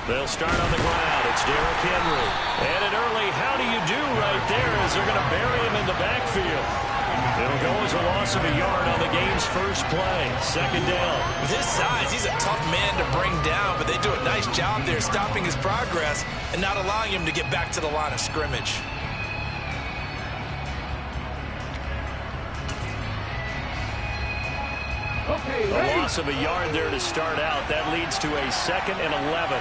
They'll start on the ground. It's Derrick Henry. And an early how do you do right there as they're going to bury him in the backfield. It'll go as a loss of a yard on the game's first play. Second down. With his size, he's a tough man to bring down, but they do a nice job there stopping his progress and not allowing him to get back to the line of scrimmage. A loss of a yard there to start out. That leads to a 2nd and 11.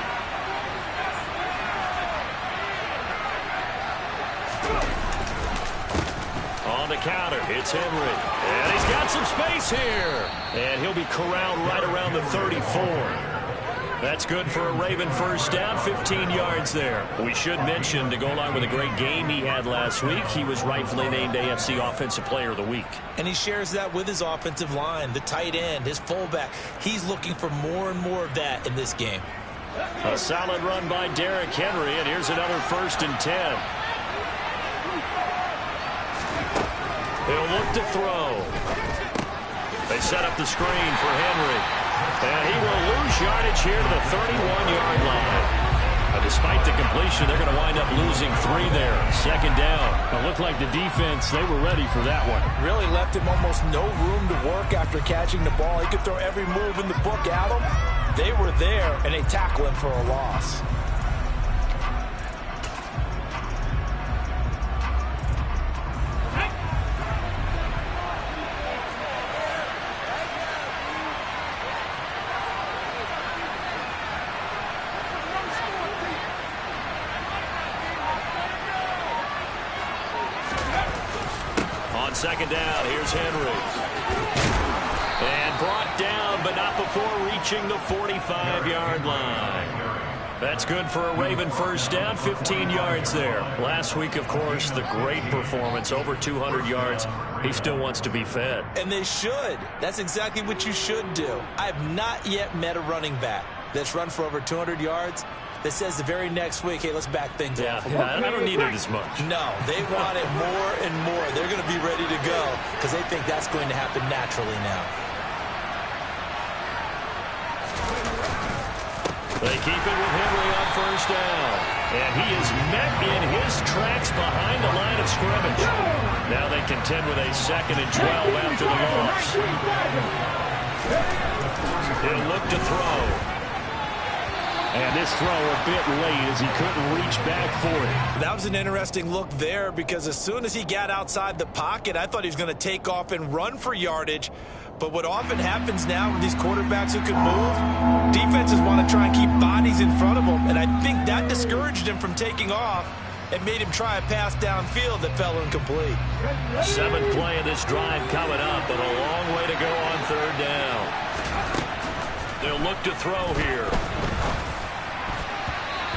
On the counter, it's Henry. And he's got some space here. And he'll be corralled right around the 34. That's good for a Raven first down, 15 yards there. We should mention, to go along with a great game he had last week, he was rightfully named AFC Offensive Player of the Week. And he shares that with his offensive line, the tight end, his fullback. He's looking for more and more of that in this game. A solid run by Derrick Henry, and here's another 1st and 10. He'll look to throw. They set up the screen for Henry. And he will lose yardage here to the 31-yard line. Despite the completion, they're going to wind up losing 3 there. 2nd down. It looked like the defense, they were ready for that one. Really left him almost no room to work after catching the ball. He could throw every move in the book at him. They were there, and they tackle him for a loss. Second down, here's Henry. And brought down, but not before reaching the 45-yard line. That's good for a Raven first down, 15 yards there. Last week, of course, the great performance, over 200 yards. He still wants to be fed. And they should. That's exactly what you should do. I have not yet met a running back that's run for over 200 yards that says the very next week, hey, let's back things off. Yeah, I don't need it as much. No, they want it more and more. They're going to be ready to go because they think that's going to happen naturally now. They keep it with Henry on first down. And he is met in his tracks behind the line of scrimmage. Now they contend with a 2nd and 12 after the loss. He'll look to throw. And this throw a bit late as he couldn't reach back for it. That was an interesting look there because as soon as he got outside the pocket, I thought he was going to take off and run for yardage. But what often happens now with these quarterbacks who can move, defenses want to try and keep bodies in front of them. And I think that discouraged him from taking off and made him try a pass downfield that fell incomplete. 7th play of this drive coming up, but a long way to go on 3rd down. They'll look to throw here.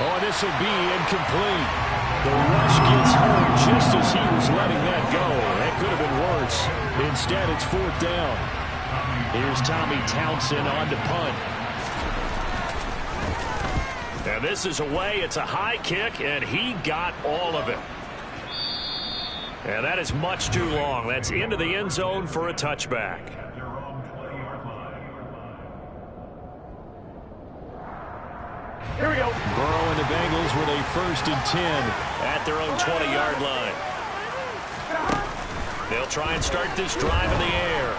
Oh, this will be incomplete. The rush gets hurt just as he was letting that go. That could have been worse. Instead, it's 4th down. Here's Tommy Townsend on to punt. And this is away. It's a high kick, and he got all of it. And that is much too long. That's into the end zone for a touchback. Here we go. Burrow and the Bengals with a 1st and 10 at their own 20-yard line. They'll try and start this drive in the air.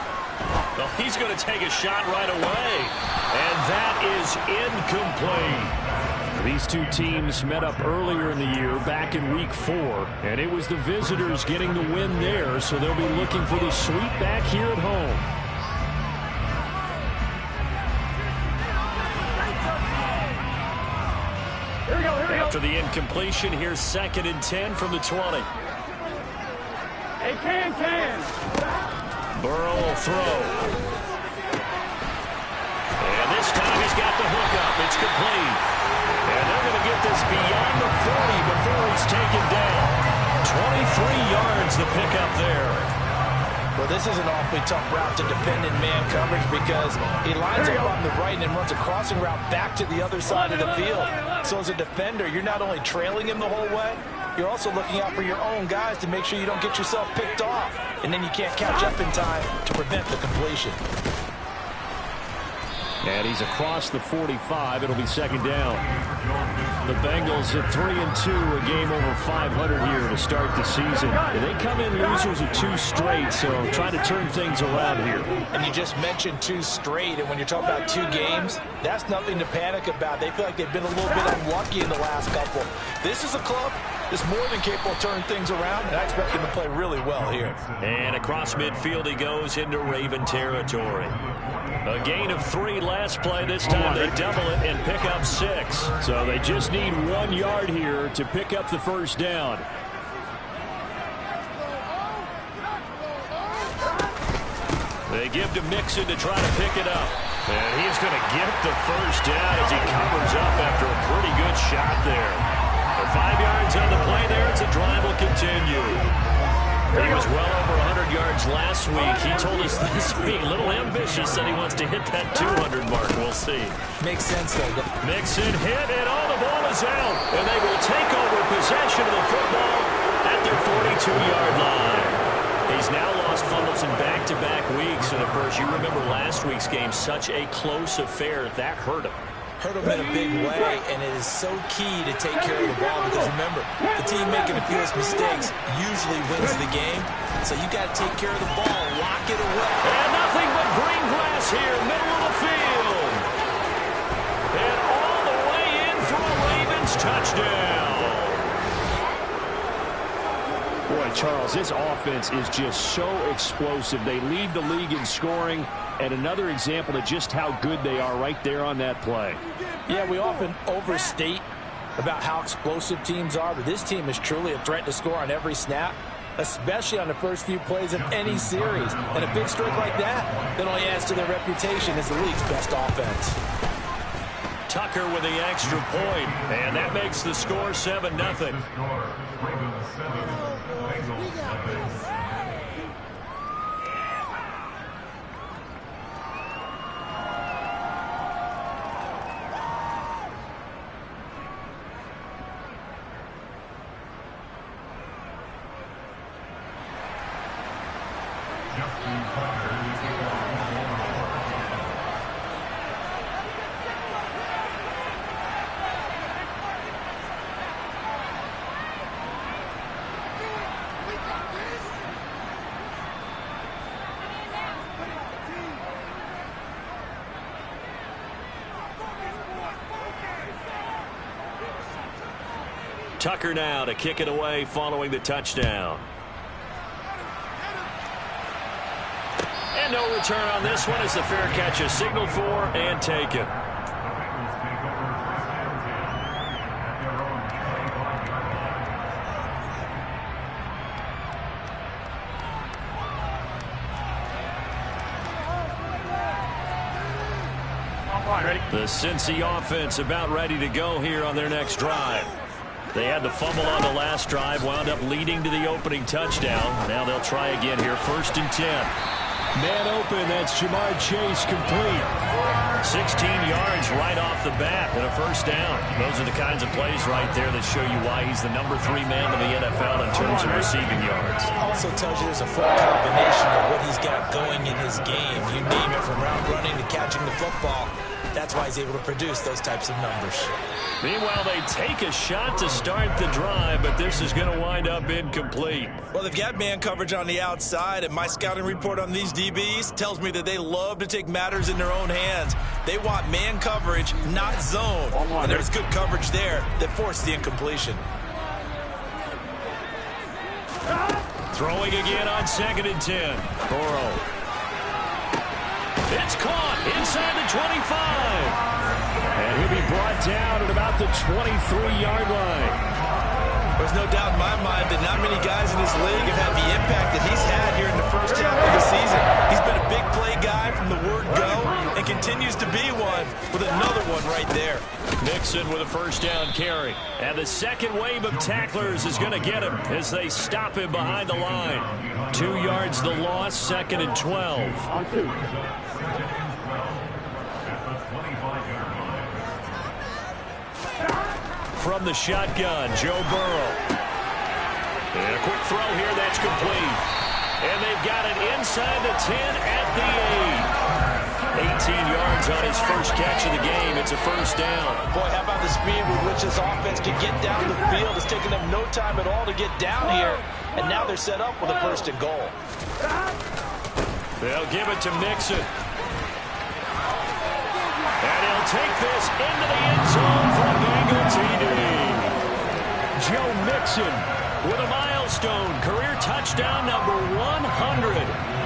Well, he's going to take a shot right away. And that is incomplete. These two teams met up earlier in the year, back in week 4. And it was the visitors getting the win there, so they'll be looking for the sweep back here at home. After the incompletion, here's 2nd and 10 from the 20. Hey, can. Burrow will throw. And this time he's got the hook up. It's complete. And they're going to get this beyond the 40 before he's taken down. 23 yards the pickup there. Well, this is an awfully tough route to defend in man coverage because he lines up on the right and then runs a crossing route back to the other side of the field. So as a defender, you're not only trailing him the whole way, you're also looking out for your own guys to make sure you don't get yourself picked off. And then you can't catch up in time to prevent the completion. And he's across the 45. It'll be second down. The Bengals at 3-2, a game over 500 here to start the season. They come in losers of 2 straight, so trying to turn things around here. And you just mentioned 2 straight, and when you're talking about 2 games, that's nothing to panic about. They feel like they've been a little bit unlucky in the last couple. This is a club that's more than capable of turning things around, and I expect them to play really well here. And across midfield he goes into Raven territory. A gain of 3 last play. This time they double it and pick up 6. So they just need 1 yard here to pick up the first down. They give to Mixon to try to pick it up. And he's going to get the first down as he covers up after a pretty good shot there. The 5 yards on the play there. It's a drive will continue. He was well over 100 yards last week. He told us this week, a little ambitious, that he wants to hit that 200 mark. We'll see. Makes sense, though. Mixon hit, and the ball is out. And they will take over possession of the football at their 42-yard line. He's now lost fumbles in back-to-back weeks. And, of course, you remember last week's game, such a close affair. That hurt him. Hurt him in a big way, and it is so key to take care of the ball because, remember, the team making a few mistakes usually wins the game, so you got to take care of the ball, lock it away. And nothing but green grass here, middle of the field. And all the way in for a Ravens touchdown. Boy, Charles, this offense is just so explosive. They lead the league in scoring, and another example of just how good they are right there on that play. Yeah, we often overstate about how explosive teams are, but this team is truly a threat to score on every snap, especially on the first few plays of any series. And a big streak like that only adds to their reputation as the league's best offense. Tucker with the extra point, and that makes the score 7-0. Tucker now to kick it away following the touchdown. And no return on this one as the fair catch is signaled for and taken. The Cincy offense about ready to go here on their next drive. They had the fumble on the last drive, wound up leading to the opening touchdown. Now they'll try again here, 1st and 10. Man open, that's Jamar Chase complete. 16 yards right off the bat and a first down. Those are the kinds of plays right there that show you why he's the #3 man in the NFL in terms of receiving yards. Also tells you there's a full combination of what he's got going in his game. You name it, from route running to catching the football. That's why he's able to produce those types of numbers. Meanwhile, they take a shot to start the drive, but this is going to wind up incomplete. Well, they've got man coverage on the outside, and my scouting report on these DBs tells me that they love to take matters in their own hands. They want man coverage, not zone. And there's good coverage there that forced the incompletion. Throwing again on 2nd and 10. Burrow. It's caught inside the 25. And he'll be brought down at about the 23-yard line. There's no doubt in my mind that not many guys in this league have had the impact that he's had here in the first half of the season. He's been a big play guy from the word go and continues to be one with another one right there. Mixon with a first down carry. And the second wave of tacklers is going to get him as they stop him behind the line. 2 yards the loss, 2nd and 12. From the shotgun, Joe Burrow. And a quick throw here, that's complete. And they've got it inside the 10 at the 8. 18 yards on his first catch of the game. It's a first down. Boy, how about the speed with which this offense can get down the field? It's taken them no time at all to get down here. And now they're set up with a first and goal. They'll give it to Mixon. And he'll take this into the end zone for a Bengal TD. Joe Mixon with a milestone career touchdown number 100.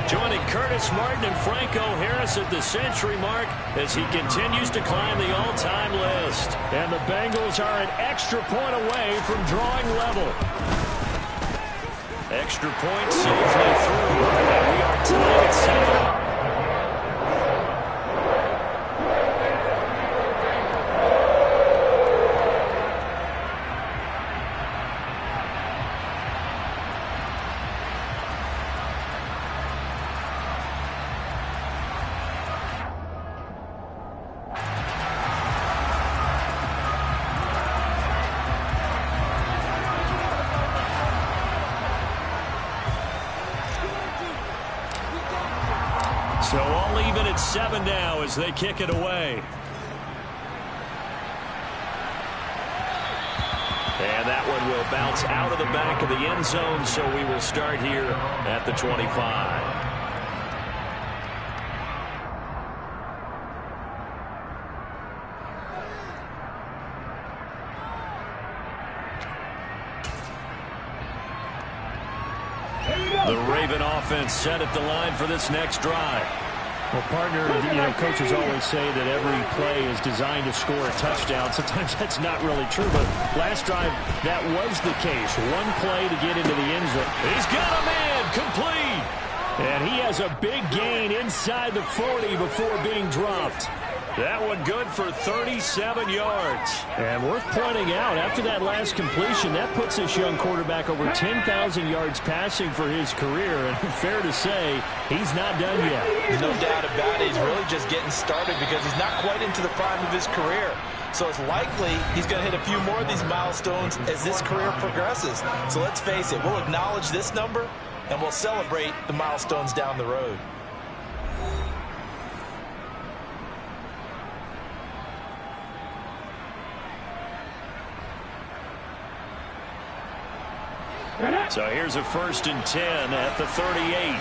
Joining Curtis Martin and Franco Harris at the century mark as he continues to climb the all-time list. And the Bengals are an extra point away from drawing level. Extra point safely through. And we are tied at 7. So all even at 7 now as they kick it away. And that one will bounce out of the back of the end zone, so we will start here at the 25. The Raven offense set at the line for this next drive. Well, partner, coaches always say that every play is designed to score a touchdown. Sometimes that's not really true, but last drive, that was the case. One play to get into the end zone. He's got a man, complete. And he has a big gain inside the 40 before being dropped. That one good for 37 yards. And worth pointing out, after that last completion, that puts this young quarterback over 10,000 yards passing for his career. And fair to say, he's not done yet. No doubt about it. He's really just getting started because he's not quite into the prime of his career. So it's likely he's going to hit a few more of these milestones as this career progresses. So let's face it, we'll acknowledge this number and we'll celebrate the milestones down the road. So here's a 1st and 10 at the 38.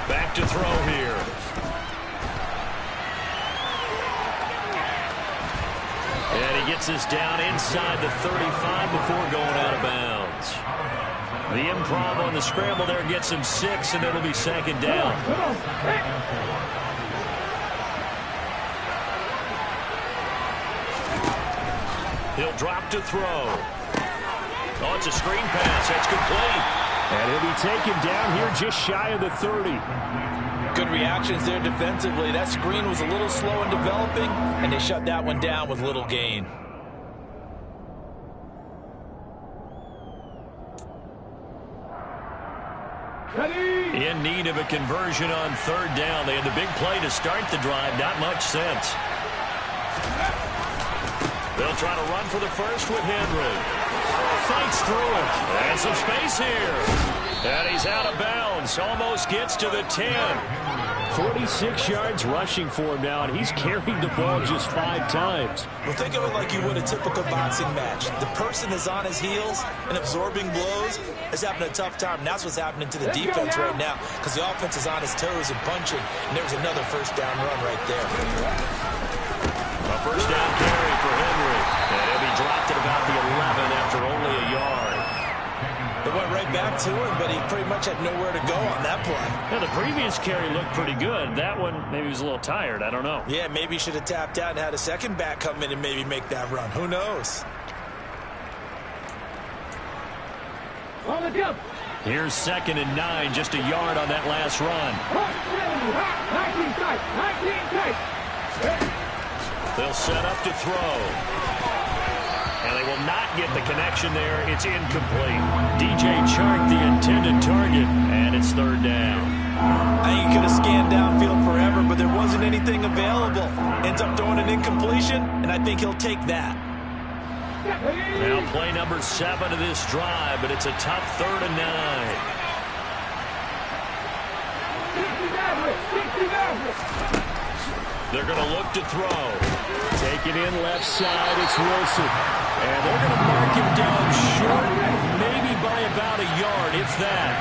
Back to throw here. And he gets us down inside the 35 before going out of bounds. The improv on the scramble there gets him 6, and it'll be 2nd down. He'll drop to throw. Oh, it's a screen pass. That's complete. And he'll be taken down here just shy of the 30. Good reactions there defensively. That screen was a little slow in developing, and they shut that one down with little gain. In need of a conversion on 3rd down. They had the big play to start the drive. Not much sense. They'll try to run for the first with Henry. Fights through it. And some space here. And he's out of bounds. Almost gets to the 10. 46 yards rushing for him now, and he's carried the ball just 5 times. Well, think of it like you would a typical boxing match. The person is on his heels and absorbing blows is having a tough time. And that's what's happening to the defense right now because the offense is on his toes and punching. And there's another 1st down run right there. A 1st down carry for Henry. And he'll be dropped at about the 11 after only a yard. They went right back to him, but he pretty much had nowhere to go on that play. Yeah, the previous carry looked pretty good. That one, maybe he was a little tired. I don't know. Yeah, maybe he should have tapped out and had a second back come in and maybe make that run. Who knows? On the jump. Here's 2nd and 9, just a yard on that last run. 19 tight. They'll set up to throw. And they will not get the connection there. It's incomplete. DJ Chark, the intended target, and it's 3rd down. I think he could have scanned downfield forever, but there wasn't anything available. Ends up throwing an incompletion, and I think he'll take that. Now play number 7 of this drive, but it's a tough 3rd and 9. They're going to look to throw. Taking in left side, it's Wilson. And they're going to mark him down short, maybe by about a yard, if that.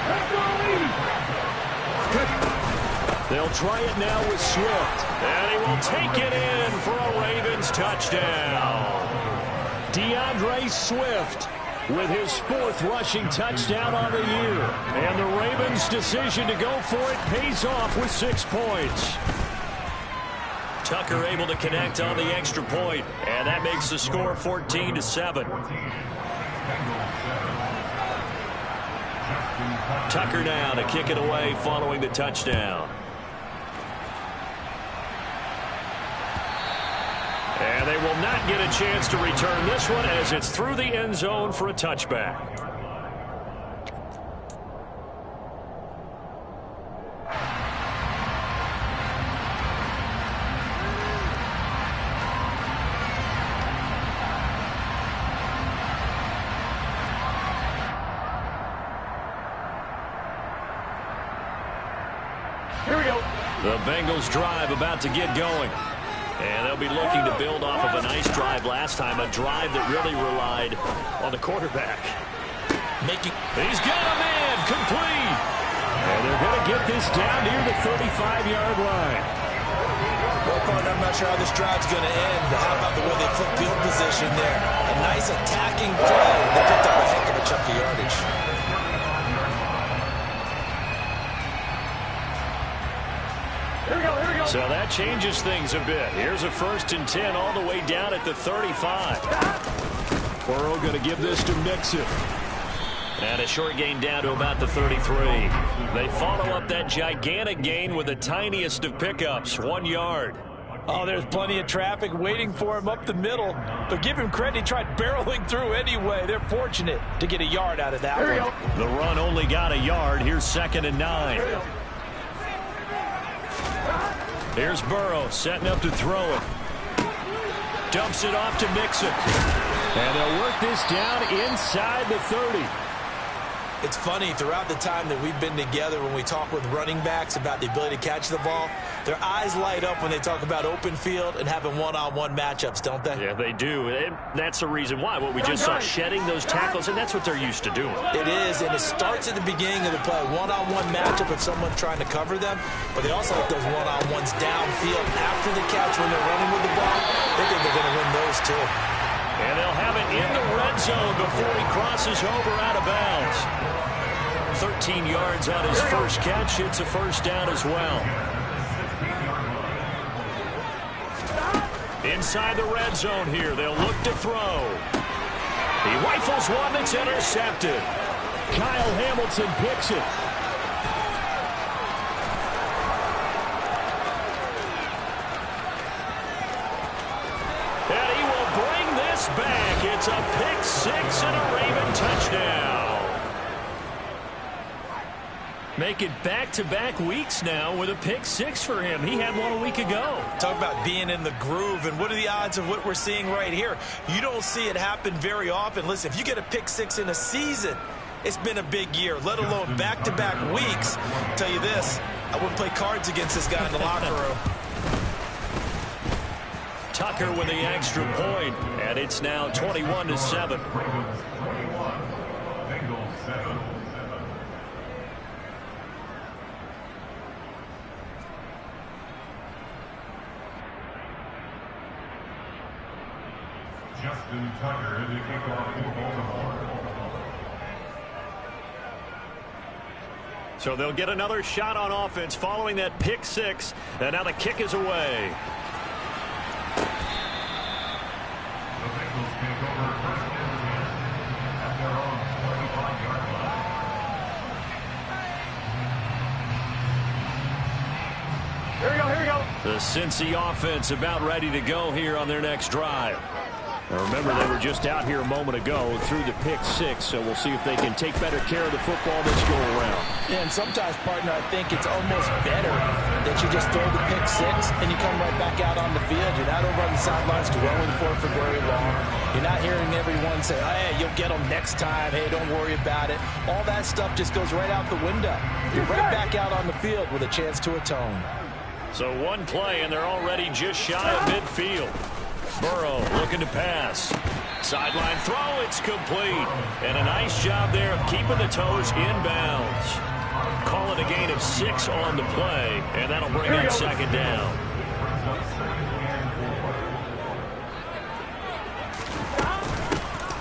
They'll try it now with Swift. And he will take it in for a Ravens touchdown. DeAndre Swift with his 4th rushing touchdown on the year. And the Ravens' decision to go for it pays off with 6 points. Tucker able to connect on the extra point, and that makes the score 14-7. Tucker now to kick it away following the touchdown. And they will not get a chance to return this one as it's through the end zone for a touchback. Here we go. The Bengals drive about to get going. And they'll be looking to build off of a nice drive last time, a drive that really relied on the quarterback. He's got a man, complete. And they're going to get this down near the 35-yard line. Well, partner, I'm not sure how this drive's going to end, but how about the way they flip field position there? A nice attacking play. They picked up a heck of a chunk of yardage. So that changes things a bit. Here's a 1st and 10 all the way down at the 35. Burrow going to give this to Mixon. And a short gain down to about the 33. They follow up that gigantic gain with the tiniest of pickups, 1 yard. Oh, there's plenty of traffic waiting for him up the middle. But give him credit, he tried barreling through anyway. They're fortunate to get a yard out of that one. The run only got a yard. Here's 2nd and 9. Here's Burrow setting up to throw it. Dumps it off to Mixon. And they'll work this down inside the 30. It's funny, throughout the time that we've been together, when we talk with running backs about the ability to catch the ball, their eyes light up when they talk about open field and having one-on-one matchups, don't they? Yeah, they do. And that's the reason why. What we just saw, shedding those tackles, and that's what they're used to doing. It is, and it starts at the beginning of the play. One-on-one matchup if someone's trying to cover them, but they also like those one-on-ones downfield after the catch when they're running with the ball. They think they're going to win those, too. And they'll have it in the red zone before he crosses over out of bounds. 13 yards on his first catch. It's a 1st down as well. Inside the red zone here. They'll look to throw. He rifles one that's intercepted. Kyle Hamilton picks it. And he will bring this back. It's a pick 6 and a Raven touchdown. Make it back-to-back weeks now with a pick 6 for him. He had one a week ago. Talk about being in the groove, and what are the odds of what we're seeing right here? You don't see it happen very often. Listen, if you get a pick 6 in a season, it's been a big year, let alone back-to-back weeks. I'll tell you this, I wouldn't play cards against this guy in the locker room. Tucker with the extra point, and it's now 21-7. Justin Tucker, the kickoff for Baltimore. So they'll get another shot on offense following that pick 6, and now the kick is away. The Bengals take over 1st and 10 at their own 25-yard line. Here we go, here we go. The Cincy offense about ready to go here on their next drive. Now remember, they were just out here a moment ago through the pick 6, so we'll see if they can take better care of the football this go around. Yeah, and sometimes, partner, I think it's almost better that you just throw the pick 6 and you come right back out on the field. You're not over on the sidelines dwelling for very long. You're not hearing everyone say, hey, you'll get them next time. Hey, don't worry about it. All that stuff just goes right out the window. You're right back out on the field with a chance to atone. So one play, and they're already just shy of midfield. Burrow looking to pass. Sideline throw, it's complete. And a nice job there of keeping the toes inbounds. Call it a gain of 6 on the play, and that'll bring up second down.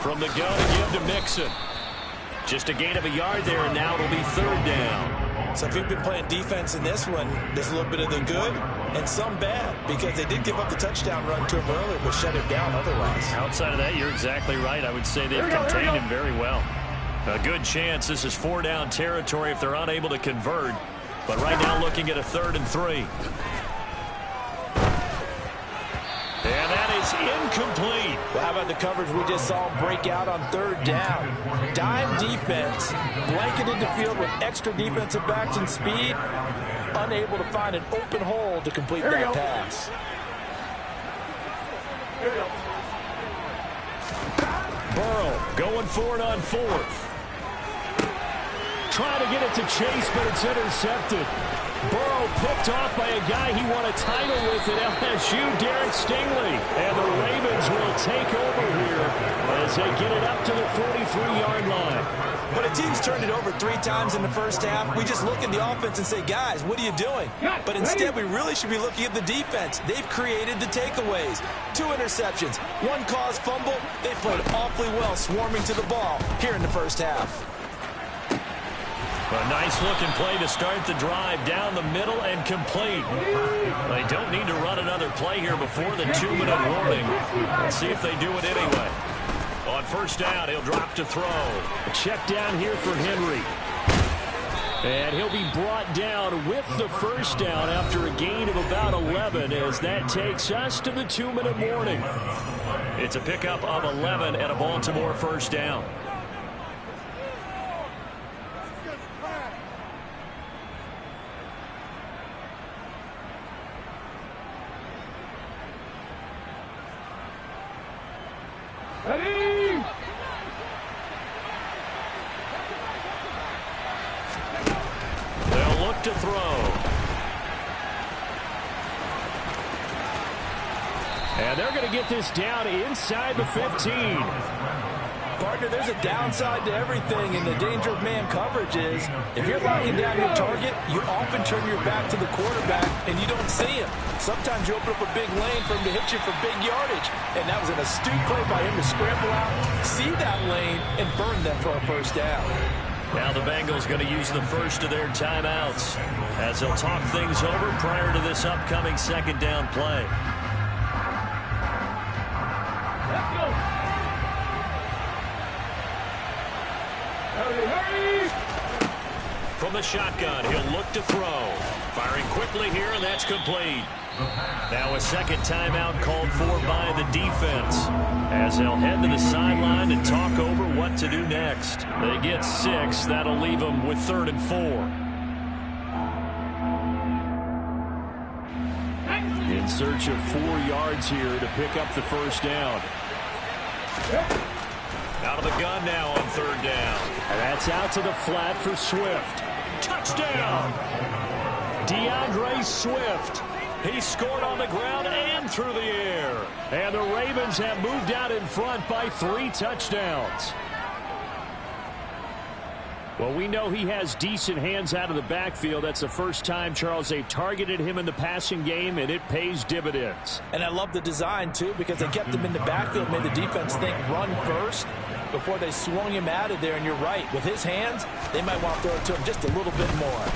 From the gun again to Mixon. Just a gain of a yard there, and now it'll be third down. So if you've been playing defense in this one, there's a little bit of the good and some bad, because they did give up the touchdown run to him earlier, but shut him down otherwise. Outside of that, you're exactly right. I would say they've contained him very well. A good chance this is 4-down territory if they're unable to convert. But right now looking at a 3rd and 3. And that is incomplete. Well, how about the coverage we just saw break out on 3rd down? Dime defense, blanketed the field with extra defensive backs and speed, unable to find an open hole to complete that pass. Burrow going for it on 4th. Trying to get it to Chase, but it's intercepted. Burrow picked off by a guy he won a title with at LSU, Derek Stingley. And the Ravens will take over here as they get it up to the 43-yard line. But a team's turned it over 3 times in the first half. We just look at the offense and say, guys, what are you doing? But instead, we really should be looking at the defense. They've created the takeaways. 2 interceptions, 1 caused fumble. They played awfully well swarming to the ball here in the first half. A nice-looking play to start the drive down the middle and complete. They don't need to run another play here before the 2-minute warning. Let's see if they do it anyway. On first down, he'll drop to throw. A check down here for Henry. And he'll be brought down with the first down after a gain of about 11 as that takes us to the 2-minute warning. It's a pickup of 11 and a Baltimore first down. Ready? They'll look to throw. And they're going to get this down inside the 15. Partner, there's a downside to everything, and the danger of man coverage is if you're locking down your target, you often turn your back to the quarterback and you don't see him. Sometimes you open up a big lane for him to hit you for big yardage, and that was an astute play by him to scramble out, see that lane, and burn them for a first down. Now the Bengals going to use the first of their timeouts as they'll talk things over prior to this upcoming second down play. Let's go. Hurry. From the shotgun, he'll look to throw. Firing quickly here, and that's complete. Now a second timeout called for by the defense as they'll head to the sideline and talk over what to do next. They get 6. That'll leave them with 3rd and 4. In search of 4 yards here to pick up the first down. Out of the gun now on 3rd down. And that's out to the flat for Swift. Touchdown! DeAndre Swift. He scored on the ground and through the air. And the Ravens have moved out in front by 3 touchdowns. Well, we know he has decent hands out of the backfield. That's the first time, Charles, they've targeted him in the passing game, and it pays dividends. And I love the design, too, because they kept him in the backfield, made the defense think run first before they swung him out of there. And you're right, with his hands, they might want to throw it to him just a little bit more.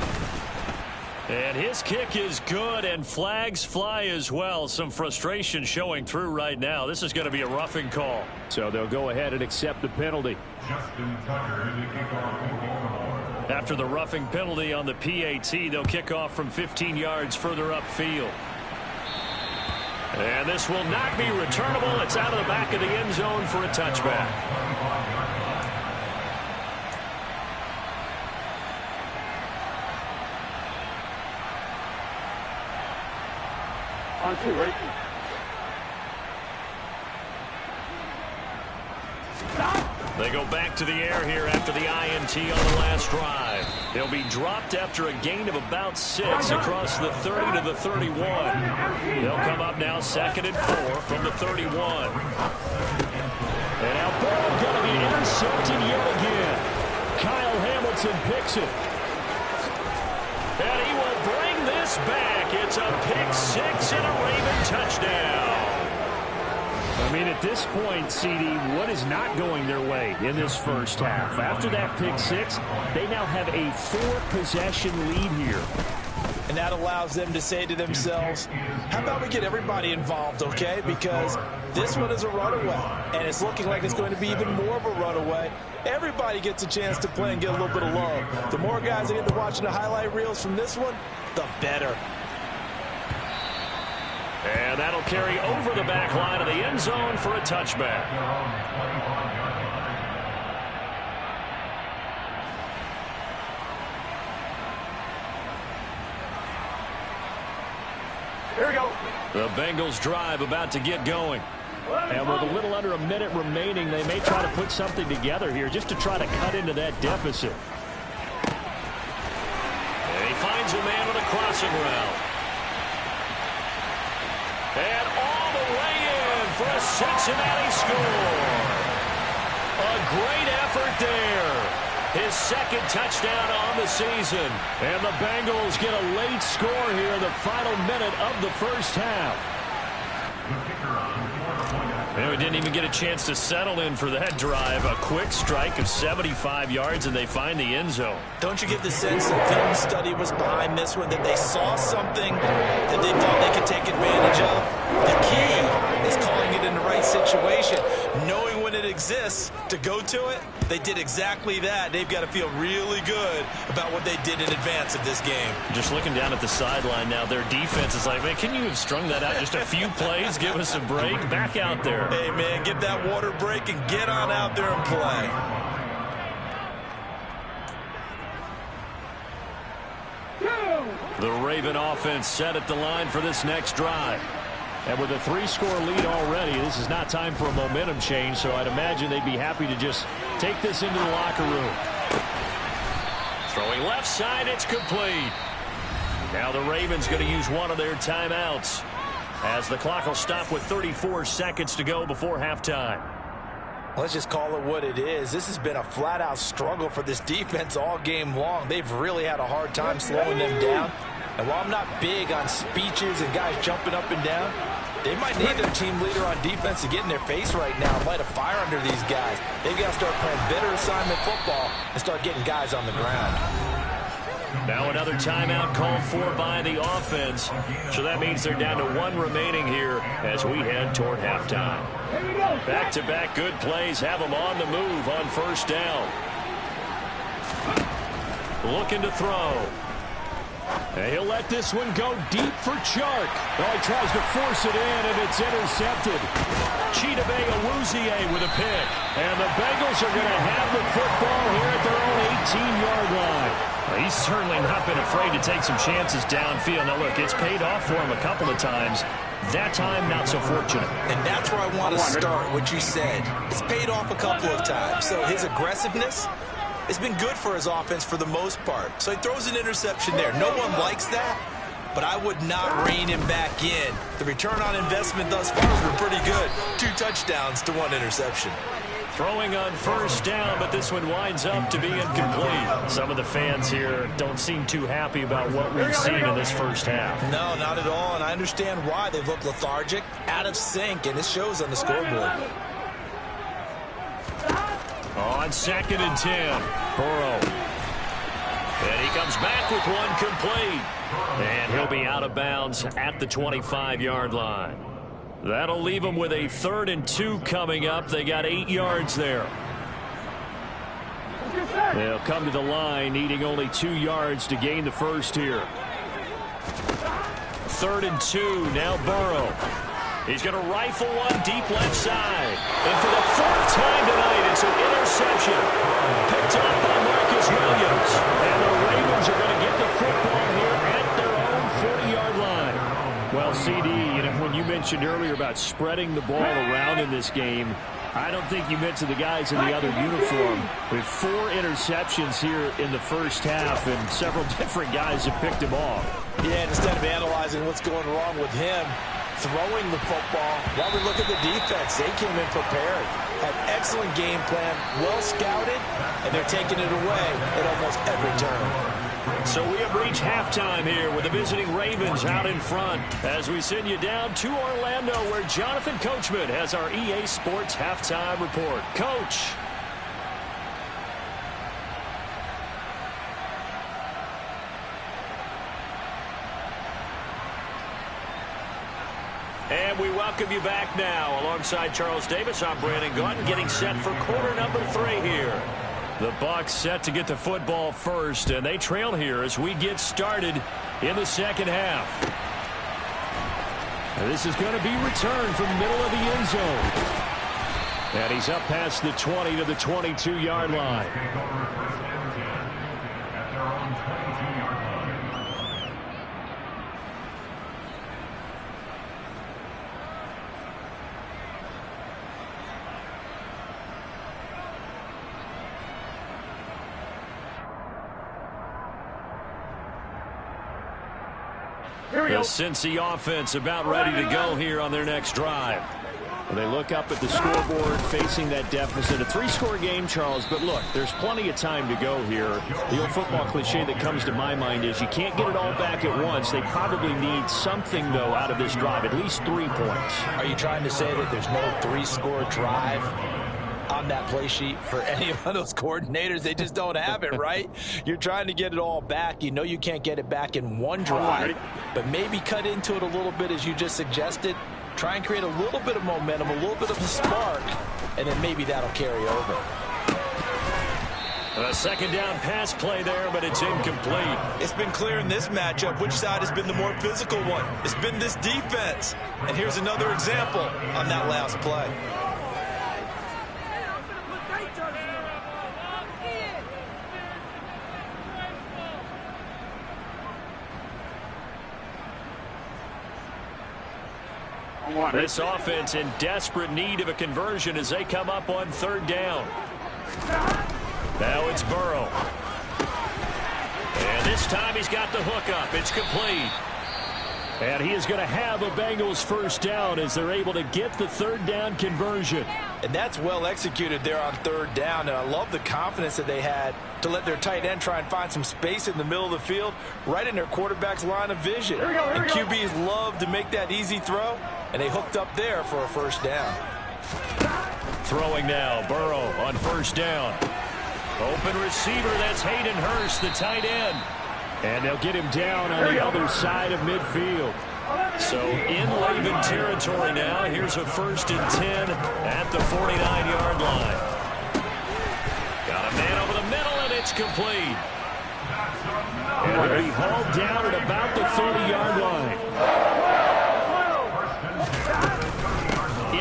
And his kick is good, and flags fly as well. Some frustration showing through right now. This is going to be a roughing call. So they'll go ahead and accept the penalty. After the roughing penalty on the PAT, they'll kick off from 15 yards further upfield. And this will not be returnable. It's out of the back of the end zone for a touchback. On 2, ready? They go back to the air here after the INT on the last drive. They'll be dropped after a gain of about 6 across the 30 to the 31. They'll come up now 2nd and 4 from the 31. And now Burrow going to be intercepted yet again. Kyle Hamilton picks it. And he will bring this back. It's a pick-6 and a Raven touchdown. I mean, at this point, CD, what is not going their way in this first half? After that pick-6, they now have a 4-possession lead here. And that allows them to say to themselves, how about we get everybody involved, okay? Because this one is a runaway, and it's looking like it's going to be even more of a runaway. Everybody gets a chance to play and get a little bit of love. The more guys that get to watching the highlight reels from this one, the better. And that'll carry over the back line of the end zone for a touchback. Here we go. The Bengals drive about to get going. And with a little under a minute remaining, they may try to put something together here just to try to cut into that deficit. And he finds a man on the crossing route. And all the way in for a Cincinnati score. A great effort there. His 2nd touchdown on the season. And the Bengals get a late score here in the final minute of the first half. And we didn't even get a chance to settle in for that drive. A quick strike of 75 yards, and they find the end zone. Don't you get the sense that film study was behind this one, that they saw something that they thought they could take advantage of? The key is calling it in the right situation, knowing when it exists to go to it. They did exactly that. They've got to feel really good about what they did in advance of this game. Just looking down at the sideline now, their defense is like, man, can you have strung that out just a few plays? Give us a break. Back out there. Hey, man, get that water break and get on out there and play. The Raven offense set at the line for this next drive. And with a 3-score lead already, this is not time for a momentum change, so I'd imagine they'd be happy to just take this into the locker room. Throwing left side, it's complete. Now the Ravens going to use one of their timeouts, as the clock will stop with 34 seconds to go before halftime. Let's just call it what it is. This has been a flat-out struggle for this defense all game long. They've really had a hard time slowing them down. And while I'm not big on speeches and guys jumping up and down, they might need their team leader on defense to get in their face right now and light a fire under these guys. They've got to start playing better assignment football and start getting guys on the ground. Now another timeout called for by the offense. So that means they're down to 1 remaining here as we head toward halftime. Back-to-back good plays have them on the move on first down. Looking to throw. And he'll let this one go deep for Chark. Oh, he tries to force it in, and it's intercepted. Chidobe Awuzie with a pick. And the Bengals are going to have the football here at their own 18-yard line. Well, he's certainly not been afraid to take some chances downfield. Now, look, it's paid off for him a couple of times. That time, not so fortunate. And that's where I want to start, what you said. It's paid off a couple of times. So his aggressiveness, it's been good for his offense for the most part. So he throws an interception there. No one likes that, but I would not rein him back in. The return on investment thus far has been pretty good. 2 touchdowns to 1 interception. Throwing on first down, but this one winds up to be incomplete. Some of the fans here don't seem too happy about what we've seen in this first half. No, not at all, and I understand why. They've looked lethargic, out of sync, and it shows on the scoreboard. On 2nd and 10, Burrow. And he comes back with one complete. And he'll be out of bounds at the 25-yard line. That'll leave them with a 3rd and 2 coming up. They got 8 yards there. They'll come to the line, needing only 2 yards to gain the first here. 3rd and 2, now Burrow. He's going to rifle one deep left side. And for the 4th time tonight, it's an interception. Picked up by Marcus Williams. And the Ravens are going to get the football here at their own 40-yard line. Well, CD, when you mentioned earlier about spreading the ball around in this game, I don't think you mentioned the guys in the other uniform. With 4 interceptions here in the first half, and several different guys have picked him off. Yeah, and instead of analyzing what's going wrong with him throwing the football, while we look at the defense, they came in prepared. Had excellent game plan, well scouted, and they're taking it away at almost every turn. So we have reached halftime here with the visiting Ravens out in front as we send you down to Orlando where Jonathan Coachman has our EA Sports halftime report. Coach. And we welcome you back now. Alongside Charles Davis, I'm Brandon Gunn, getting set for quarter number 3 here. The Bucs set to get the football first, and they trail here as we get started in the second half. And this is going to be returned from the middle of the end zone. And he's up past the 20 to the 22-yard line. At their own 22-yard line. The Cincy offense about ready to go here on their next drive. Well, they look up at the scoreboard facing that deficit. A 3-score game, Charles, but look, there's plenty of time to go here. The old football cliche that comes to my mind is you can't get it all back at once. They probably need something, though, out of this drive, at least 3 points. Are you trying to say that there's no 3-score drive on that play sheet for any of those coordinators? They just don't have it, right? You're trying to get it all back. You know you can't get it back in one drive, but maybe cut into it a little bit as you just suggested. Try and create a little bit of momentum, a little bit of a spark, and then maybe that'll carry over. A second down pass play there, but it's incomplete. It's been clear in this matchup which side has been the more physical one. It's been this defense. And here's another example on that last play. This offense in desperate need of a conversion as they come up on 3rd down. Now it's Burrow. And this time he's got the hook up. It's complete. And he is going to have a Bengals first down as they're able to get the 3rd down conversion. And that's well executed there on 3rd down. And I love the confidence that they had to let their tight end try and find some space in the middle of the field, right in their quarterback's line of vision. And QBs love to make that easy throw, and they hooked up there for a first down. Throwing now, Burrow on 1st down. Open receiver, that's Hayden Hurst, the tight end. And they'll get him down on the other side of midfield. So in Raven territory now. Here's a 1st and 10 at the 49-yard line. Got a man over the middle, and it's complete. And he'll be hauled down at about the 30-yard line.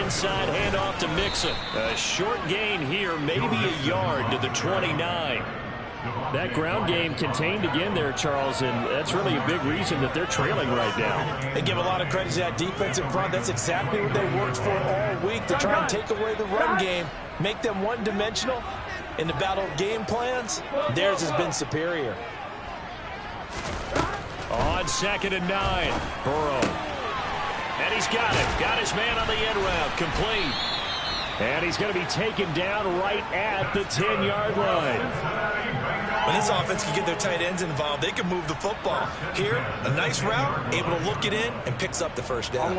Inside handoff to Mixon. A short gain here, maybe a yard to the 29. That ground game contained again there, Charles, and that's really a big reason that they're trailing right now. They give a lot of credit to that defense in front. That's exactly what they worked for all week, to try and take away the run game, make them one-dimensional. In the battle of game plans, theirs has been superior. On 2nd and 9, Burrow. And he's got it. Got his man on the end route. Complete. And he's going to be taken down right at the 10-yard line. When this offense can get their tight ends involved, they can move the football. Here, a nice route, able to look it in, and picks up the first down.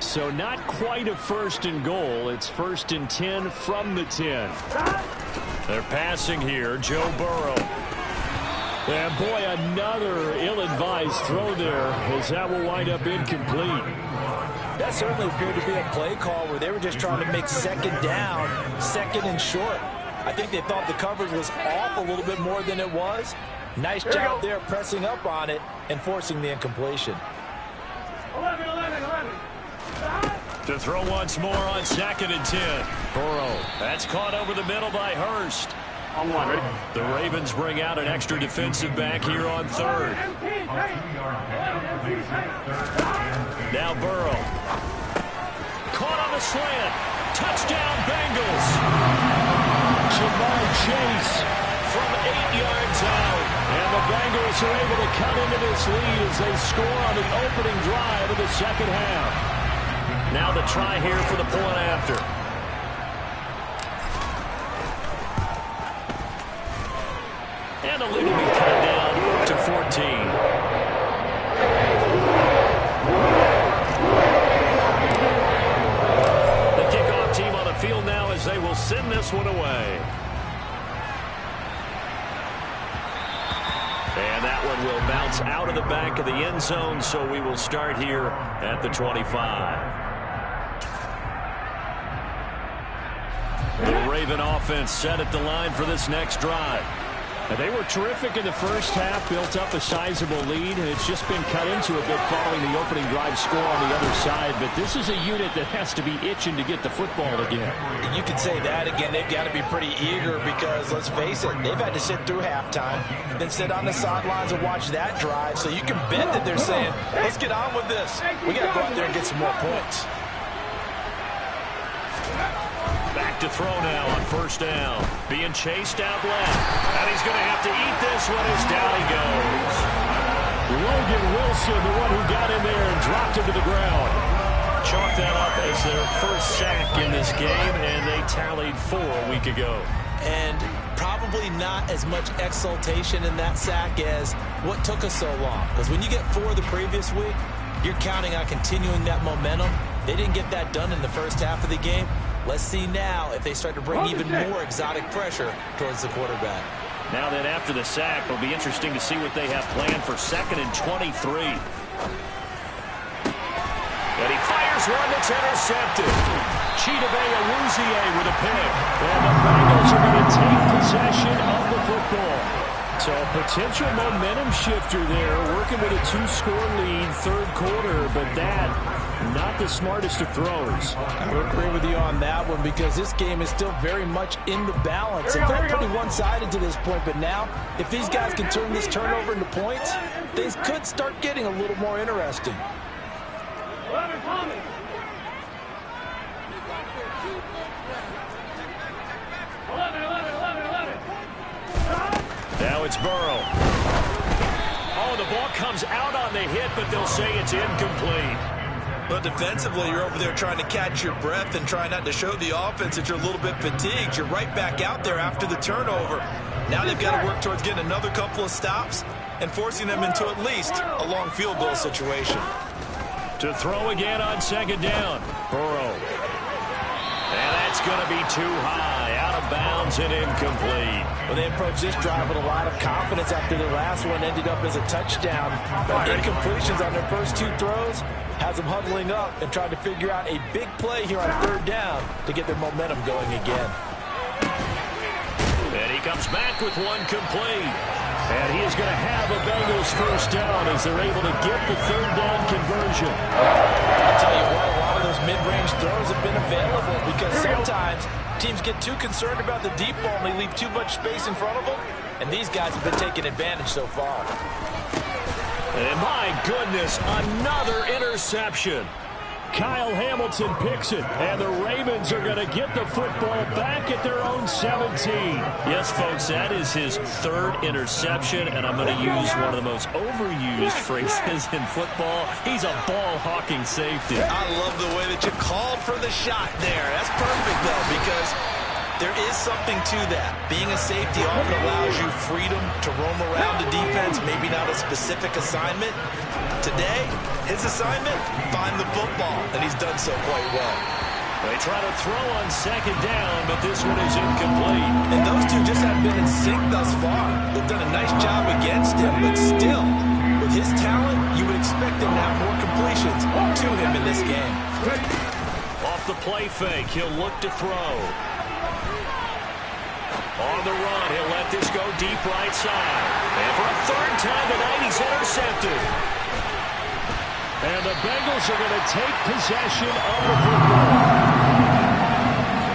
So not quite a 1st and goal. It's 1st and 10 from the 10. They're passing here, Joe Burrow. And boy, another ill-advised throw there, as that will wind up incomplete. That certainly appeared to be a play call where they were just trying to make 2nd down, 2nd and short. I think they thought the coverage was off a little bit more than it was. Nice job there pressing up on it and forcing the incompletion. 11. To throw once more on 2nd and 10. Burrow. That's caught over the middle by Hurst. The Ravens bring out an extra defensive back here on 3rd. Now Burrow. Caught on the slant. Touchdown, Bengals. Jamar Chase From 8 yards out. and the Bengals are able to cut into this lead as they score on the opening drive of the second half. Now the try here for the point after. And the lead will be cut down to 14. The kickoff team on the field now as they will send this one away. And that one will bounce out of the back of the end zone, so we will start here at the 25. The Raven offense set at the line for this next drive. They were terrific in the first half, built up a sizable lead, and it's just been cut into a bit following the opening drive score on the other side. But this is a unit that has to be itching to get the football again. You could say that again. They've got to be pretty eager because, let's face it, they've had to sit through halftime, then sit on the sidelines and watch that drive. So you can bet that they're saying, let's get on with this. We got to go out there and get some more points. Back to throw now on first down. Being chased out left. And he's going to have to eat this one as down he goes. Logan Wilson, the one who got in there and dropped him to the ground. Chalk that up as their first sack in this game, and they tallied 4 a week ago. And probably not as much exultation in that sack as what took us so long. Because when you get 4 the previous week, you're counting on continuing that momentum. They didn't get that done in the first half of the game. Let's see now if they start to bring even more exotic pressure towards the quarterback. Now then, after the sack, it'll be interesting to see what they have planned for 2nd and 23. And he fires one that's intercepted. Chidobe Awuzie with a pick. And the Bengals are going to take possession of the football. So a potential momentum shifter there, working with a 2-score lead, third quarter, but that, not the smartest of throws. I would agree with you on that one because this game is still very much in the balance. It felt pretty one-sided to this point, but now, if these guys can turn this turnover into points, things could start getting a little more interesting. 11 coming. Now it's Burrow. Oh, the ball comes out on the hit, but they'll say it's incomplete. But defensively, you're over there trying to catch your breath and try not to show the offense that you're a little bit fatigued. You're right back out there after the turnover. Now they've got to work towards getting another couple of stops and forcing them into at least a long field goal situation. To throw again on 2nd down. Burrow. And that's going to be too high. Out of bounds and incomplete. Well, they approached this drive with a lot of confidence after their last one ended up as a touchdown. But incompletions on their first 2 throws has them huddling up and trying to figure out a big play here on 3rd down to get their momentum going again. And he comes back with one complete. And he is going to have a Bengals first down as they're able to get the 3rd down conversion. I'll tell you what, a lot of those mid-range throws have been available because sometimes teams get too concerned about the deep ball and they leave too much space in front of them. And these guys have been taking advantage so far. And my goodness, another interception. Kyle Hamilton picks it, and the Ravens are going to get the football back at their own 17. Yes, folks, that is his 3rd interception, and I'm going to use one of the most overused phrases in football. He's a ball-hawking safety. I love the way that you called for the shot there. That's perfect, though, because there is something to that. Being a safety often allows you freedom to roam around the defense, maybe not a specific assignment. Today, his assignment, find the football, and he's done so quite well. They try to throw on 2nd down, but this one is incomplete. And those two just haven't been in sync thus far. They've done a nice job against him, but still, with his talent, you would expect him to have more completions to him in this game. Off the play fake, he'll look to throw. On the run, he'll let this go deep right side. And for a 3rd time tonight, he's intercepted. And the Bengals are going to take possession of the football.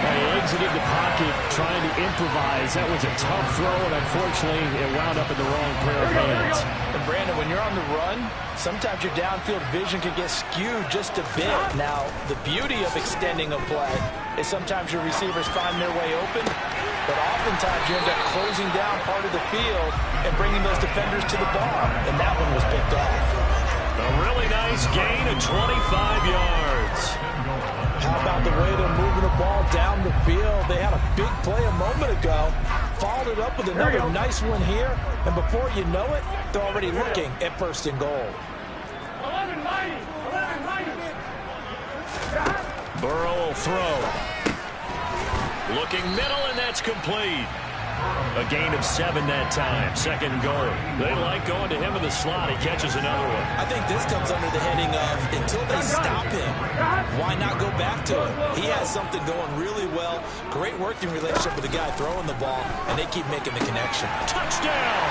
They exited the pocket trying to improvise. That was a tough throw, and unfortunately, it wound up in the wrong pair of hands. And Brandon, when you're on the run, sometimes your downfield vision can get skewed just a bit. Now, the beauty of extending a play is sometimes your receivers find their way open, but oftentimes you end up closing down part of the field and bringing those defenders to the ball, and that one was picked off. A really nice gain of 25 yards. How about the way they're moving the ball down the field? They had a big play a moment ago, followed it up with another nice one here, and before you know it, they're already looking at 1st and goal. 11 mighty. Burrow will throw. Looking middle, and that's complete. A gain of 7 that time. 2nd and goal. They like going to him in the slot. He catches another one. I think this comes under the heading of until they stop him, why not go back to him? He has something going really well. Great working relationship with the guy throwing the ball, and they keep making the connection. Touchdown!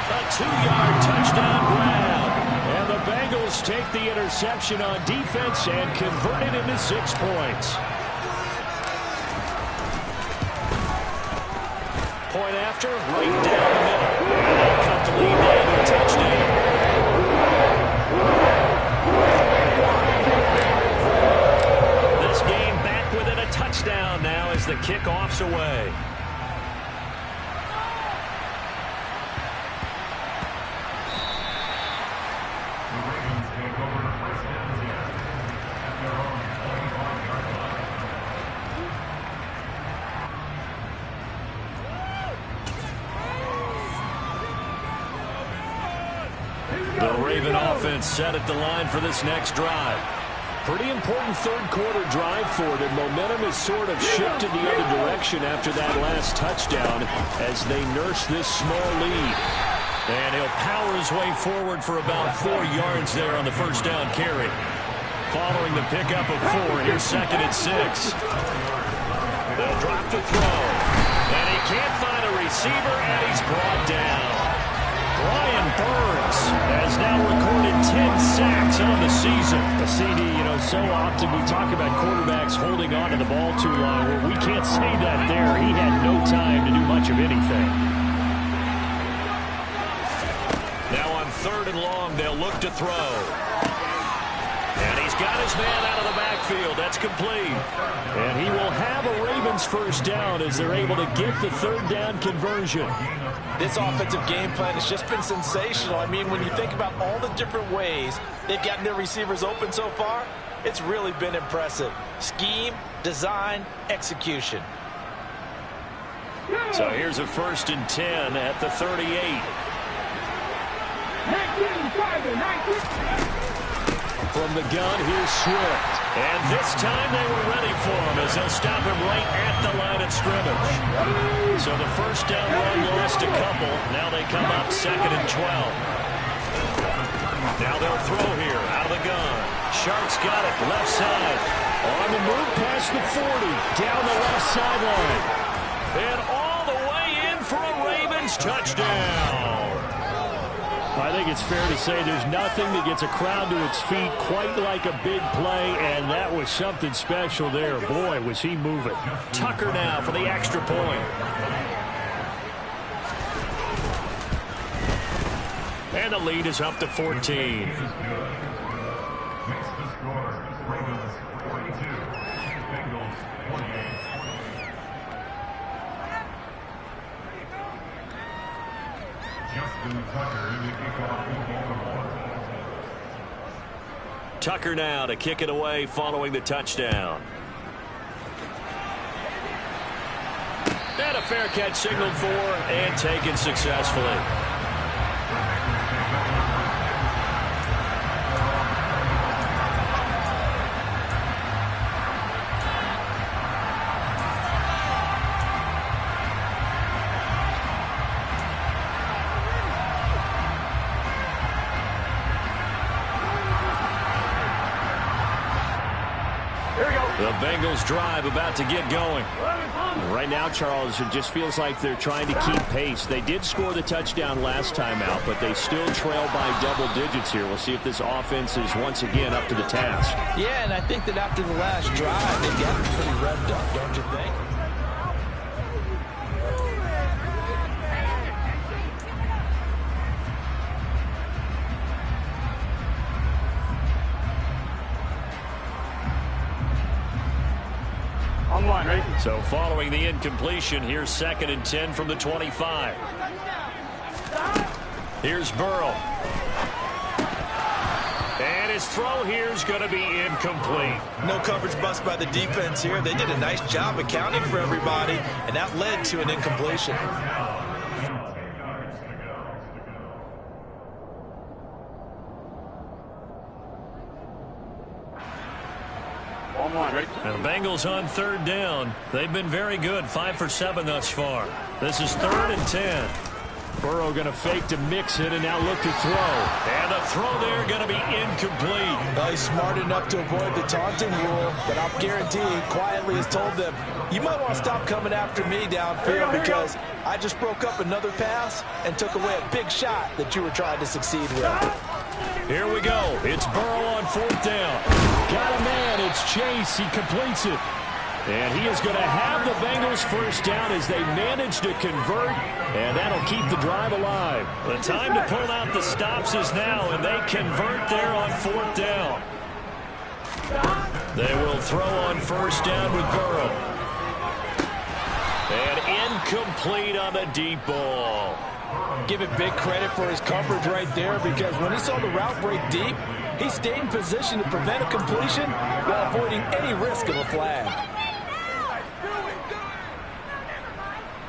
A 2-yard touchdown grab. And the Bengals take the interception on defense and convert it into 6 points. Point after, right down the middle. And come to lead that touchdown. This game back within a touchdown now as the kickoff's away. The Raven offense set at the line for this next drive. Pretty important third-quarter drive for them. Momentum has sort of shifted the other direction after that last touchdown as they nurse this small lead. And he'll power his way forward for about 4 yards there on the 1st down carry. Following the pickup of 4, here's 2nd and 6. They'll drop the throw. And he can't find a receiver, and he's brought down. Brian Burns has now recorded 10 sacks on the season. CD, so often we talk about quarterbacks holding on to the ball too long. Well, we can't say that there. He had no time to do much of anything. Now on 3rd and long, they'll look to throw. And he's got his man out of the backfield. That's complete. And he will have a Ravens 1st down as they're able to get the 3rd down conversion. This offensive game plan has just been sensational. I mean, when you think about all the different ways they've gotten their receivers open so far, it's really been impressive. Scheme, design, execution. So here's a 1st and 10 at the 38. From the gun, here's Swift. And this time they were ready for him as they'll stop him right at the line of scrimmage. So the 1st down run lost a couple. Now they come up 2nd and 12. Now they'll throw here out of the gun. Shark's got it left side. On the move past the 40. Down the left sideline. And all the way in for a Ravens touchdown. I think it's fair to say there's nothing that gets a crowd to its feet quite like a big play, and that was something special there. Boy, was he moving. Tucker now for the extra point. And the lead is up to 14. Tucker now to kick it away following the touchdown. And a fair catch signaled for and taken successfully. The Bengals drive about to get going. Right now, Charles, it just feels like they're trying to keep pace. They did score the touchdown last time out, but they still trail by double digits here. We'll see if this offense is once again up to the task. Yeah, and I think that after the last drive, they've got it pretty revved up, don't you think? So following the incompletion, here's 2nd and 10 from the 25. Here's Burrow. And his throw here is going to be incomplete. No coverage bust by the defense here. They did a nice job accounting for everybody, and that led to an incompletion. And the Bengals on 3rd down. They've been very good, 5 for 7 thus far. This is 3rd and 10. Burrow going to fake to mix it and now look to throw. And the throw there going to be incomplete. Well, he's smart enough to avoid the taunting rule, but I'll guarantee he quietly has told them, you might want to stop coming after me downfield because I just broke up another pass and took away a big shot that you were trying to succeed with. Here we go. It's Burrow on 4th down. Got a man. It's Chase. He completes it. And he is going to have the Bengals 1st down as they manage to convert, and that'll keep the drive alive. The time to pull out the stops is now, and they convert there on 4th down. They will throw on 1st down with Burrow. And incomplete on the deep ball. Give it big credit for his coverage right there because when he saw the route break deep, he stayed in position to prevent a completion while avoiding any risk of a flag.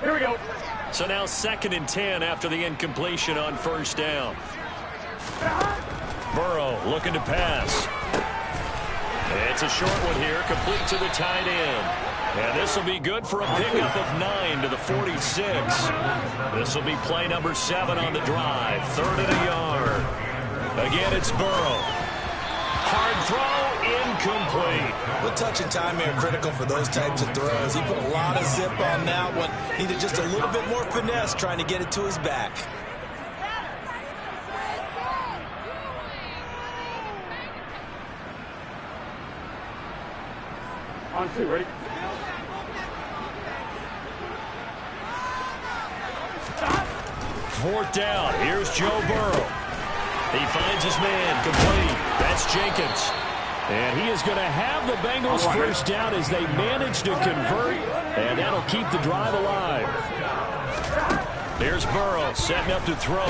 Here we go. So now 2nd and 10 after the incompletion on 1st down. Burrow looking to pass. It's a short one here, complete to the tight end. And this will be good for a pickup of 9 to the 46. This will be play number 7 on the drive. 3rd and a yard. Again, it's Burrow. Hard throw, incomplete. The touch and time here critical for those types of throws. He put a lot of zip on that one. Needed just a little bit more finesse trying to get it to his back. On 2, ready? 4th down. Here's Joe Burrow. He finds his man, complete. That's Jenkins. And he is going to have the Bengals 1st down as they manage to convert, and that'll keep the drive alive. Here's Burrow setting up to throw.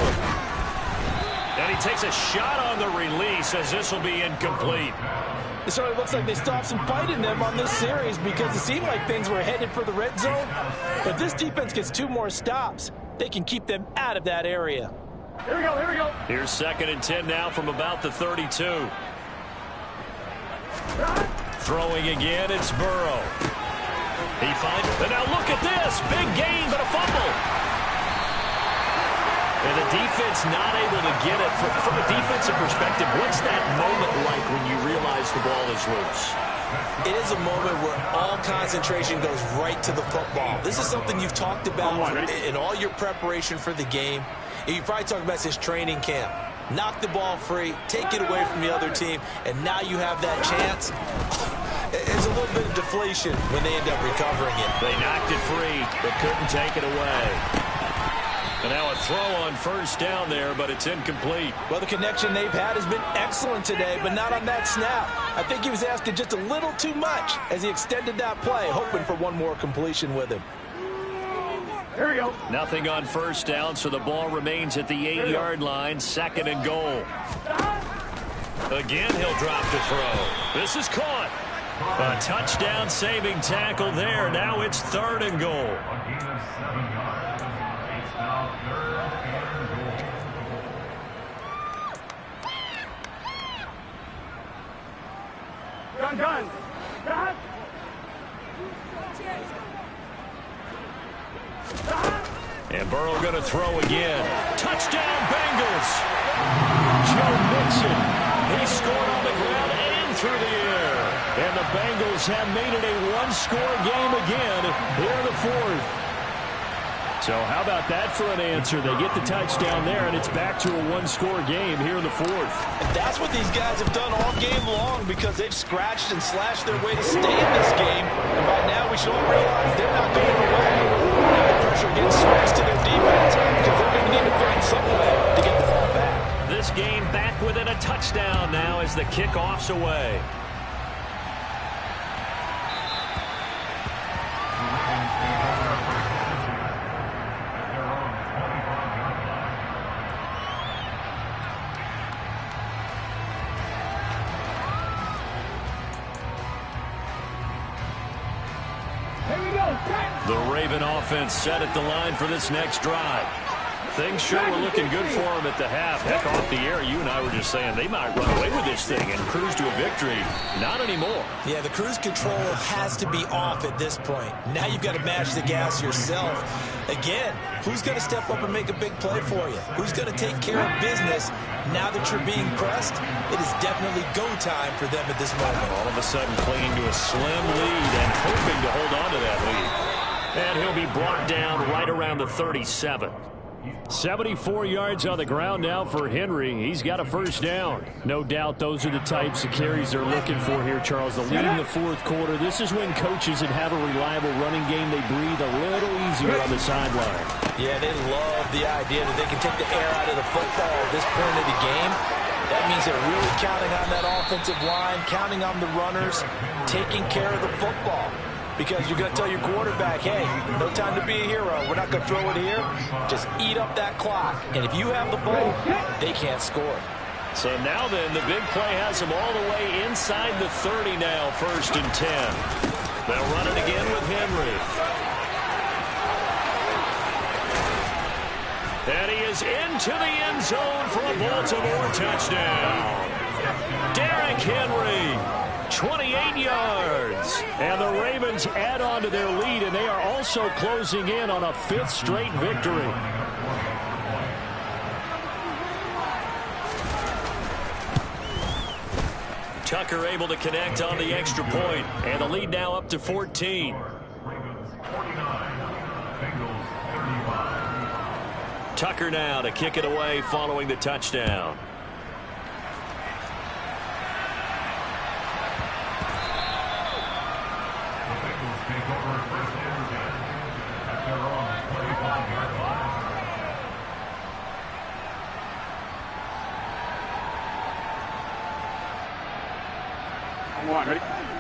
And he takes a shot on the release as this will be incomplete. It certainly looks like they stopped some fight in them on this series because it seemed like things were headed for the red zone. But this defense gets 2 more stops. They can keep them out of that area. Here we go, here we go. Here's 2nd and 10 now from about the 32. Throwing again, it's Burrow. He finds it. And now look at this. Big gain, but a fumble. And the defense not able to get it. From a defensive perspective, what's that moment like when you realize the ball is loose? It is a moment where all concentration goes right to the football. This is something you've talked about in all your preparation for the game. You probably talked about this training camp. Knock the ball free, take it away from the other team, and now you have that chance. It's a little bit of deflation when they end up recovering it. They knocked it free, but couldn't take it away. And now a throw on 1st down there, but it's incomplete. Well, the connection they've had has been excellent today, but not on that snap. I think he was asking just a little too much as he extended that play, hoping for one more completion with him. Here we go. Nothing on 1st down, so the ball remains at the 8-yard line, 2nd and goal. Again, he'll drop to throw. This is caught. A touchdown saving tackle there. Now it's 3rd and goal. It's now 3rd and goal. Gun. Gun. And Burrow going to throw again. Touchdown, Bengals. Joe Mixon. He scored on the ground and through the air. And the Bengals have made it a 1-score game again here in the 4th. So how about that for an answer? They get the touchdown there, and it's back to a 1-score game here in the 4th. And that's what these guys have done all game long because they've scratched and slashed their way to stay in this game. And by now we should all realize they're not going away. Now the pressure gets switched to their defense because they're going to need to find some way to get the ball back. This game back within a touchdown now as the kickoff's away. The Raven offense set at the line for this next drive. Things sure were looking good for them at the half. Heck, off the air, you and I were just saying they might run away with this thing and cruise to a victory. Not anymore. Yeah, the cruise control has to be off at this point. Now you've got to match the gas yourself. Again, who's going to step up and make a big play for you? Who's going to take care of business now that you're being pressed? It is definitely go time for them at this moment. All of a sudden clinging to a slim lead and hoping to hold on to that lead. And he'll be brought down right around the 37. 74 yards on the ground now for Henry. He's got a first down. No doubt those are the types of carries they're looking for here, Charles. The lead in the fourth quarter. This is when coaches that have a reliable running game, they breathe a little easier on the sideline. Yeah, they love the idea that they can take the air out of the football at this point of the game. That means they're really counting on that offensive line, counting on the runners, taking care of the football. Because you're going to tell your quarterback, hey, no time to be a hero. We're not going to throw it here. Just eat up that clock. And if you have the ball, they can't score. So now then, the big play has them all the way inside the 30 now, 1st and 10. They'll run it again with Henry. And he is into the end zone for a Baltimore touchdown. Derrick Henry. 28 yards. And the Ravens add on to their lead, and they are also closing in on a 5th straight victory. Tucker able to connect on the extra point, and the lead now up to 14. Tucker now to kick it away following the touchdown.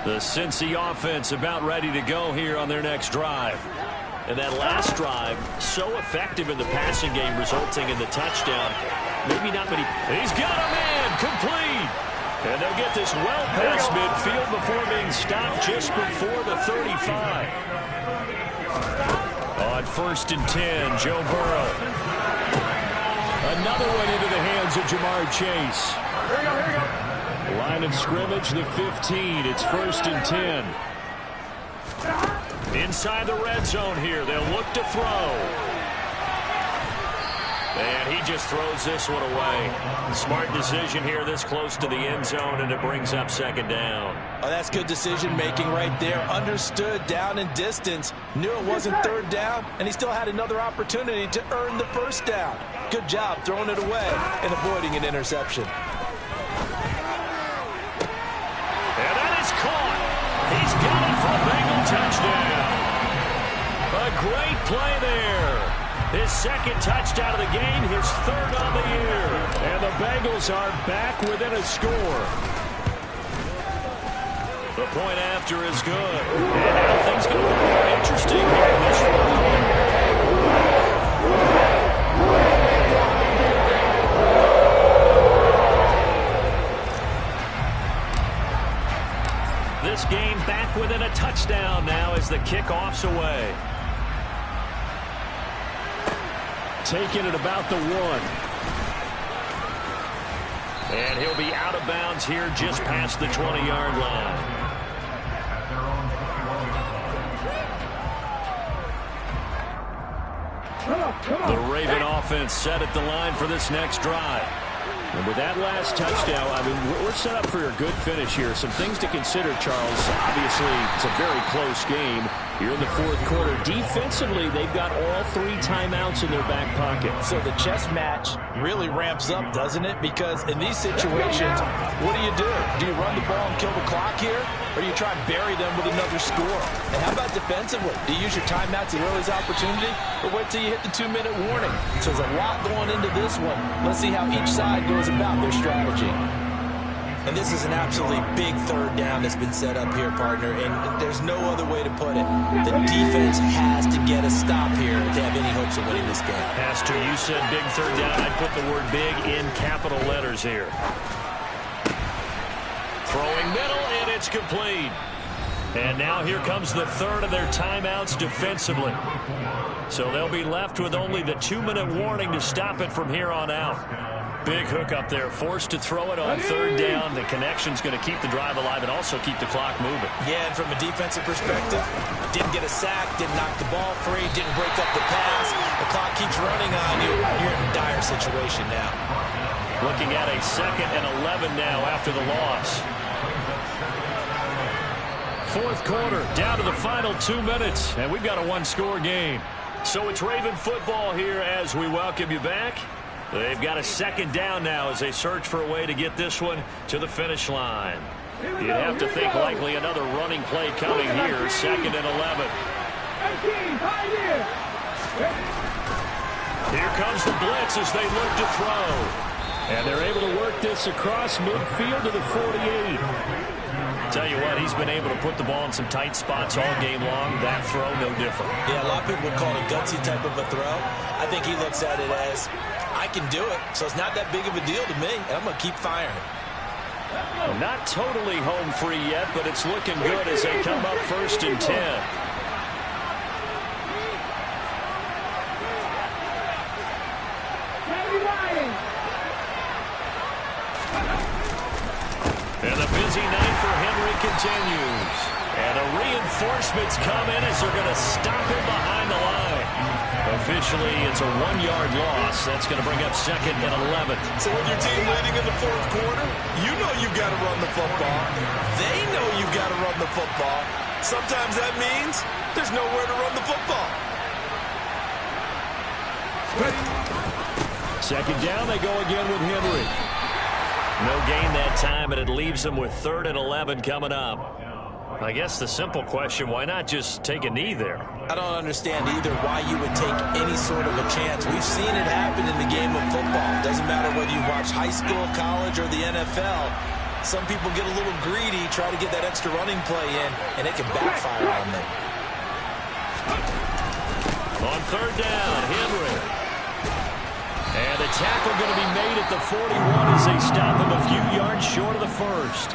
The Cincy offense about ready to go here on their next drive. And that last drive, so effective in the passing game, resulting in the touchdown. Maybe not many. He's got a man complete. And they'll get this well past midfield before being stopped just before the 35. On 1st and 10, Joe Burrow. Another one into the hands of Jamar Chase. Here we go, here we go. Line of scrimmage, the 15. It's 1st and 10. Inside the red zone here. They'll look to throw. And he just throws this one away. Smart decision here this close to the end zone, and it brings up 2nd down. Oh, that's good decision-making right there. Understood down and distance. Knew it wasn't 3rd down, and he still had another opportunity to earn the 1st down. Good job throwing it away and avoiding an interception. And that is caught. He's got it for a Bengal touchdown. A great play there. His 2nd touchdown of the game, his 3rd on the year. And the Bengals are back within a score. The point after is good. And now things get a little more interesting here in this 4th quarter. This game back within a touchdown now as the kickoff's away. Taking it about the 1. And he'll be out of bounds here just past the 20-yard line. The Raven offense set at the line for this next drive. And with that last touchdown, I mean, we're set up for a good finish here. Some things to consider, Charles. Obviously, it's a very close game here in the 4th quarter. Defensively, they've got all 3 timeouts in their back pocket. So the chess match really ramps up, doesn't it? Because in these situations, what do? Do you run the ball and kill the clock here? Or do you try and bury them with another score? And how about defensively? Do you use your timeouts at early's opportunity? Or wait till you hit the 2-minute warning? So there's a lot going into this one. Let's see how each side goes about their strategy. And this is an absolutely big 3rd down that's been set up here, partner, and there's no other way to put it. The defense has to get a stop here to have any hopes of winning this game. Has to. You said big 3rd down. I'd put the word big in capital letters here. Throwing middle, and it's complete. And now here comes the third of their timeouts defensively. So they'll be left with only the 2-minute warning to stop it from here on out. Big hook up there, forced to throw it on third down. The connection's going to keep the drive alive and also keep the clock moving. Yeah, and from a defensive perspective, didn't get a sack, didn't knock the ball free, didn't break up the pass. The clock keeps running on you. You're in a dire situation now. Looking at a 2nd and 11 now after the loss. Fourth quarter, down to the final 2 minutes, and we've got a one-score game. So it's Raven football here as we welcome you back. They've got a 2nd down now as they search for a way to get this one to the finish line. You'd have to think likely another running play coming here, 2nd and 11. Here comes the blitz as they look to throw. And they're able to work this across midfield to the 48. Tell you what, he's been able to put the ball in some tight spots all game long. That throw, no different. Yeah, a lot of people would call it a gutsy type of a throw. I think he looks at it as, I can do it, so it's not that big of a deal to me, and I'm going to keep firing. Well, not totally home free yet, but it's looking good as they come up 1st and 10. And the busy night for Henry continues. And the reinforcements come in as they're going to stop him behind the line. Officially, it's a 1-yard loss. That's going to bring up 2nd and 11. So when your team leading in the fourth quarter, you know you've got to run the football. They know you've got to run the football. Sometimes that means there's nowhere to run the football. 2nd down, they go again with Henry. No gain that time, and it leaves them with 3rd and 11 coming up. I guess the simple question, why not just take a knee there? I don't understand either why you would take any sort of a chance. We've seen it happen in the game of football. It doesn't matter whether you watch high school, college, or the NFL. Some people get a little greedy, try to get that extra running play in, and it can backfire on them. On 3rd down, Henry. And the tackle going to be made at the 41 as they stop him a few yards short of the 1st.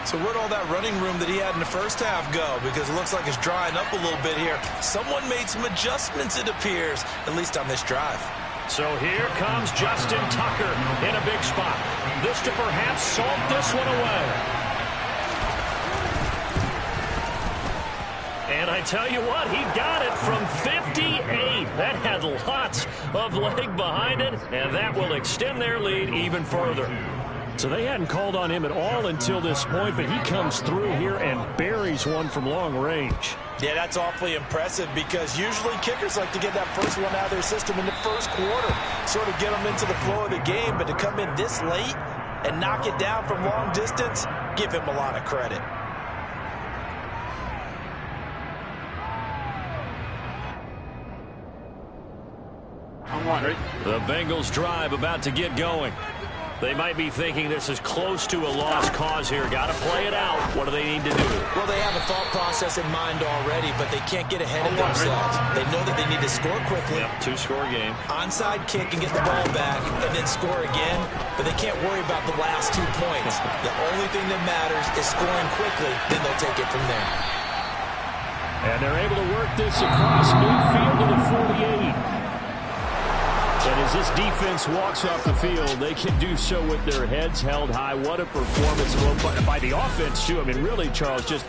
So where'd all that running room that he had in the first half go? Because it looks like it's drying up a little bit here. Someone made some adjustments, it appears, at least on this drive. So here comes Justin Tucker in a big spot. This to perhaps salt this one away. And I tell you what, he got it from 58. That had lots of leg behind it, and that will extend their lead even further. So they hadn't called on him at all until this point, but he comes through here and buries one from long range. Yeah, that's awfully impressive because usually kickers like to get that first one out of their system in the first quarter, sort of get them into the flow of the game, but to come in this late and knock it down from long distance, give him a lot of credit. The Bengals drive about to get going. They might be thinking this is close to a lost cause here. Got to play it out. What do they need to do? Well, they have a thought process in mind already, but they can't get ahead of themselves. They know that they need to score quickly. Yep, 2-score game. Onside kick and get the ball back and then score again, but they can't worry about the last 2 points. The only thing that matters is scoring quickly, then they'll take it from there. And they're able to work this across midfield to the 48. And as this defense walks off the field, they can do so with their heads held high. What a performance by the offense, too. I mean, really, Charles, just